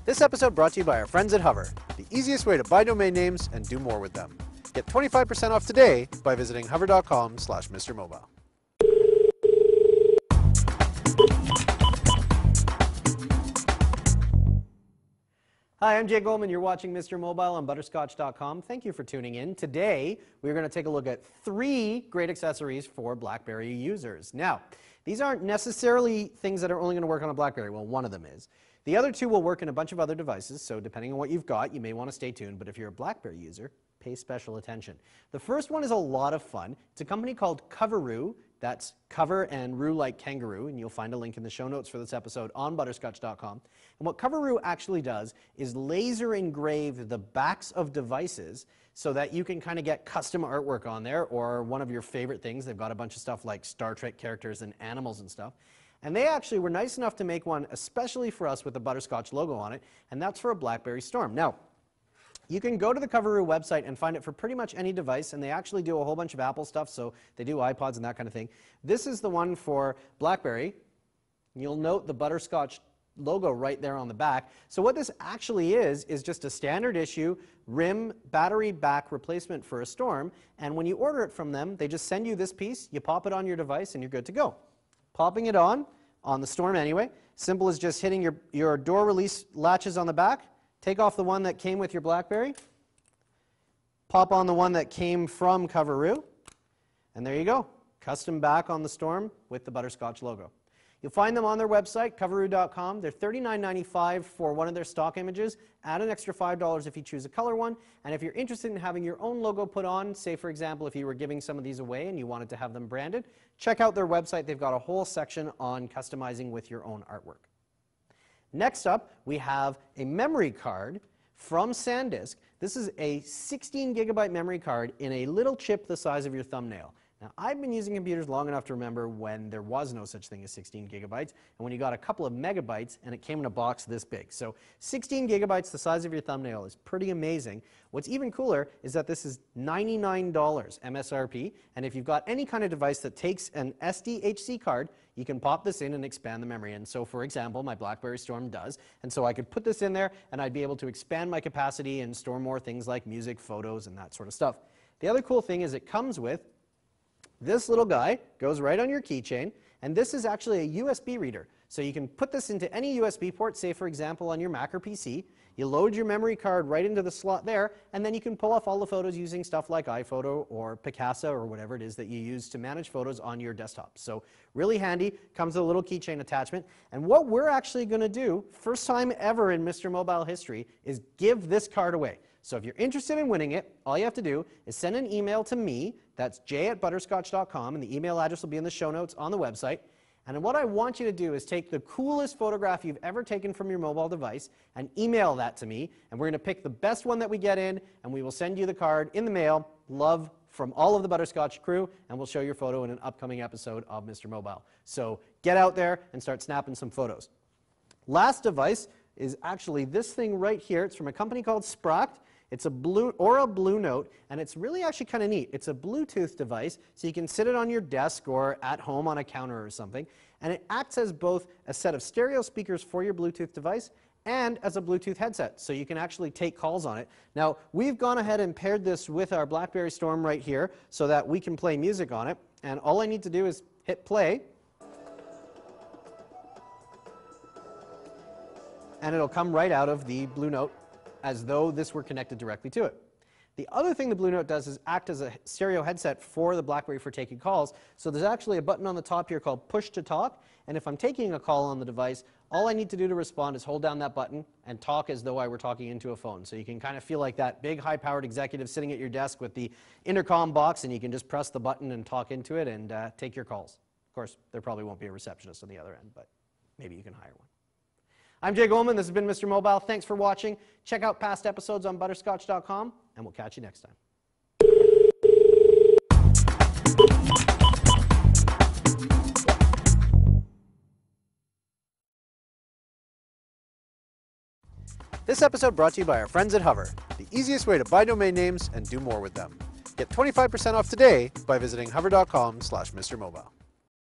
This episode brought to you by our friends at Hover, the easiest way to buy domain names and do more with them. Get 25% off today by visiting hover.com/MrMobile. Hi, I'm Jay Goldman. You're watching Mr. Mobile on Butterscotch.com. Thank you for tuning in. Today, we're going to take a look at 3 great accessories for BlackBerry users. Now, these aren't necessarily things that are only going to work on a BlackBerry. Well, one of them is. The other 2 will work in a bunch of other devices, so depending on what you've got, you may want to stay tuned. But if you're a BlackBerry user, pay special attention. The first one is a lot of fun. It's a company called Coveroo. That's cover and roo like kangaroo, and you'll find a link in the show notes for this episode on Butterscotch.com. And what Coveroo actually does is laser engrave the backs of devices so that you can kind of get custom artwork on there, or one of your favorite things. They've got a bunch of stuff like Star Trek characters and animals and stuff. And they actually were nice enough to make one especially for us with the Butterscotch logo on it, and that's for a BlackBerry Storm. Now, you can go to the Coveroo website and find it for pretty much any device, and they actually do a whole bunch of Apple stuff, so they do iPods and that kind of thing. This is the one for BlackBerry. You'll note the Butterscotch logo right there on the back. So what this actually is just a standard issue RIM battery back replacement for a Storm, and when you order it from them, they just send you this piece, you pop it on your device, and you're good to go. Popping it on the Storm anyway, simple as just hitting your door release latches on the back. Take off the one that came with your BlackBerry, pop on the one that came from Coveroo, and there you go. Custom back on the Storm with the Butterscotch logo. You'll find them on their website, coveroo.com. They're $39.95 for one of their stock images. Add an extra $5 if you choose a color one. And if you're interested in having your own logo put on, say for example if you were giving some of these away and you wanted to have them branded, check out their website. They've got a whole section on customizing with your own artwork. Next up, we have a memory card from Sandisk. This is a 16 gigabyte memory card in a little chip the size of your thumbnail. Now, I've been using computers long enough to remember when there was no such thing as 16 gigabytes, and when you got a couple of megabytes and it came in a box this big. So 16 gigabytes the size of your thumbnail is pretty amazing. What's even cooler is that this is $99 MSRP, and if you've got any kind of device that takes an SDHC card, you can pop this in and expand the memory. And so, for example, my BlackBerry Storm does, and so I could put this in there and I'd be able to expand my capacity and store more things like music, photos, and that sort of stuff. The other cool thing is it comes with this little guy, goes right on your keychain, and this is actually a USB reader. So you can put this into any USB port, say for example on your Mac or PC. You load your memory card right into the slot there, and then you can pull off all the photos using stuff like iPhoto or Picasa or whatever it is that you use to manage photos on your desktop. So really handy, comes with a little keychain attachment. And what we're actually going to do, first time ever in Mr. Mobile history, is give this card away. So if you're interested in winning it, all you have to do is send an email to me, that's jay@butterscotch.com, and the email address will be in the show notes on the website. And what I want you to do is take the coolest photograph you've ever taken from your mobile device and email that to me, and we're going to pick the best one that we get in, and we will send you the card in the mail. Love from all of the Butterscotch crew, and we'll show your photo in an upcoming episode of Mr. Mobile. So get out there and start snapping some photos. Last device is actually this thing right here. It's from a company called Spract. It's a Blue Note, and it's really actually kind of neat. It's a Bluetooth device, so you can sit it on your desk or at home on a counter or something, and it acts as both a set of stereo speakers for your Bluetooth device and as a Bluetooth headset, so you can actually take calls on it. Now, we've gone ahead and paired this with our BlackBerry Storm right here so that we can play music on it, and all I need to do is hit play, and it'll come right out of the Blue Note as though this were connected directly to it. The other thing the Blue Note does is act as a stereo headset for the BlackBerry for taking calls. So there's actually a button on the top here called Push to Talk, and if I'm taking a call on the device, all I need to do to respond is hold down that button and talk as though I were talking into a phone. So you can kind of feel like that big high-powered executive sitting at your desk with the intercom box, and you can just press the button and talk into it and take your calls. Of course, there probably won't be a receptionist on the other end, but maybe you can hire one. I'm Jay Goldman. This has been Mr. Mobile. Thanks for watching. Check out past episodes on Butterscotch.com, and we'll catch you next time. This episode brought to you by our friends at Hover, the easiest way to buy domain names and do more with them. Get 25% off today by visiting hover.com/MrMobile.